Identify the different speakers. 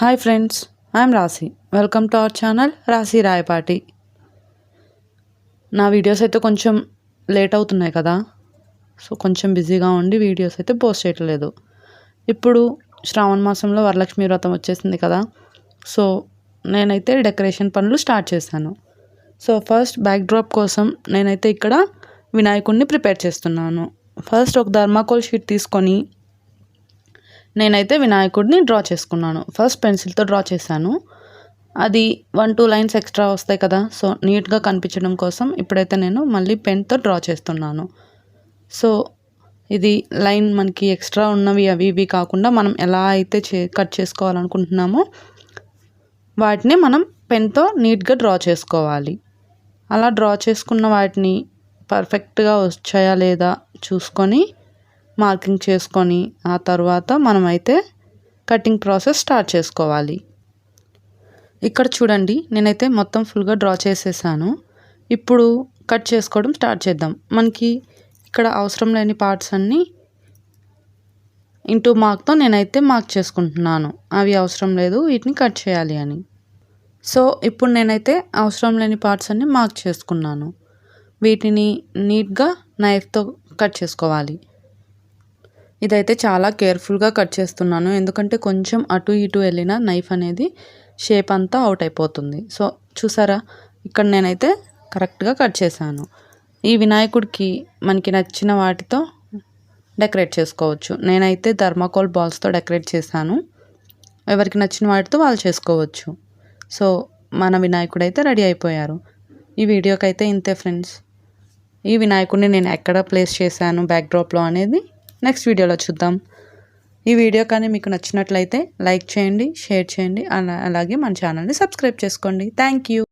Speaker 1: Hi friends, I'm రాశి. Welcome to our channel రాశి రాయపాటి. నా వీడియోస్ అయితే కొంచెం లేట్ అవుతున్నాయి కదా, సో కొంచెం బిజీగా ఉండి వీడియోస్ అయితే పోస్ట్ చేయట్లేదు. ఇప్పుడు శ్రావణ మాసంలో వరలక్ష్మి వ్రతం వచ్చేసింది కదా, సో నేనైతే డెకరేషన్ పనులు స్టార్ట్ చేశాను. సో ఫస్ట్ బ్యాక్ డ్రాప్ కోసం నేనైతే ఇక్కడ వినాయకుడిని ప్రిపేర్ చేస్తున్నాను. ఫస్ట్ ఒక థర్మాకోల్ షీట్ తీసుకొని నేనైతే వినాయకుడిని డ్రా చేసుకున్నాను. ఫస్ట్ పెన్సిల్తో డ్రా చేశాను. అది 1-2 లైన్స్ ఎక్స్ట్రా వస్తాయి కదా, సో నీట్గా కనిపించడం కోసం ఇప్పుడైతే నేను మళ్ళీ పెన్తో డ్రా చేస్తున్నాను. సో ఇది లైన్ మనకి ఎక్స్ట్రా ఉన్నవి అవి ఇవి కాకుండా మనం ఎలా అయితే కట్ చేసుకోవాలనుకుంటున్నామో వాటిని మనం పెన్తో నీట్గా డ్రా చేసుకోవాలి. అలా డ్రా చేసుకున్న వాటిని పర్ఫెక్ట్గా వచ్చాయా లేదా చూసుకొని మార్కింగ్ చేసుకొని ఆ తర్వాత మనమైతే కటింగ్ ప్రాసెస్ స్టార్ట్ చేసుకోవాలి. ఇక్కడ చూడండి, నేనైతే మొత్తం ఫుల్గా డ్రా చేసేసాను. ఇప్పుడు కట్ చేసుకోవడం స్టార్ట్ చేద్దాం. మనకి ఇక్కడ అవసరం లేని పార్ట్స్ అన్నీ ఇంటూ మార్క్తో నేనైతే మార్క్ చేసుకుంటున్నాను. అవి అవసరం లేదు, వీటిని కట్ చేయాలి అని. సో ఇప్పుడు నేనైతే అవసరం లేని పార్ట్స్ అన్నీ మార్క్ చేసుకున్నాను. వీటిని నీట్గా నైఫ్తో కట్ చేసుకోవాలి. ఇదైతే చాలా కేర్ఫుల్గా కట్ చేస్తున్నాను, ఎందుకంటే కొంచెం అటు ఇటు వెళ్ళిన నైఫ్ అనేది షేప్ అంతా అవుట్ అయిపోతుంది. సో చూసారా, ఇక్కడ నేనైతే కరెక్ట్గా కట్ చేశాను. ఈ వినాయకుడికి మనకి నచ్చిన వాటితో డెకరేట్ చేసుకోవచ్చు. నేనైతే థర్మాకోల్ బాల్స్తో డెకరేట్ చేశాను. ఎవరికి నచ్చిన వాటితో వాళ్ళు చేసుకోవచ్చు. సో మన వినాయకుడు అయితే రెడీ అయిపోయారు. ఈ వీడియోకి అయితే ఇంతే ఫ్రెండ్స్. ఈ వినాయకుడిని నేను ఎక్కడ ప్లేస్ చేశాను బ్యాక్ డ్రాప్లో అనేది నెక్స్ట్ వీడియోలో చూద్దాం. ఈ వీడియో కానీ మీకు నచ్చినట్లయితే లైక్ చేయండి, షేర్ చేయండి, అలాగే మన ఛానల్ని సబ్స్క్రైబ్ చేసుకోండి. Thank you.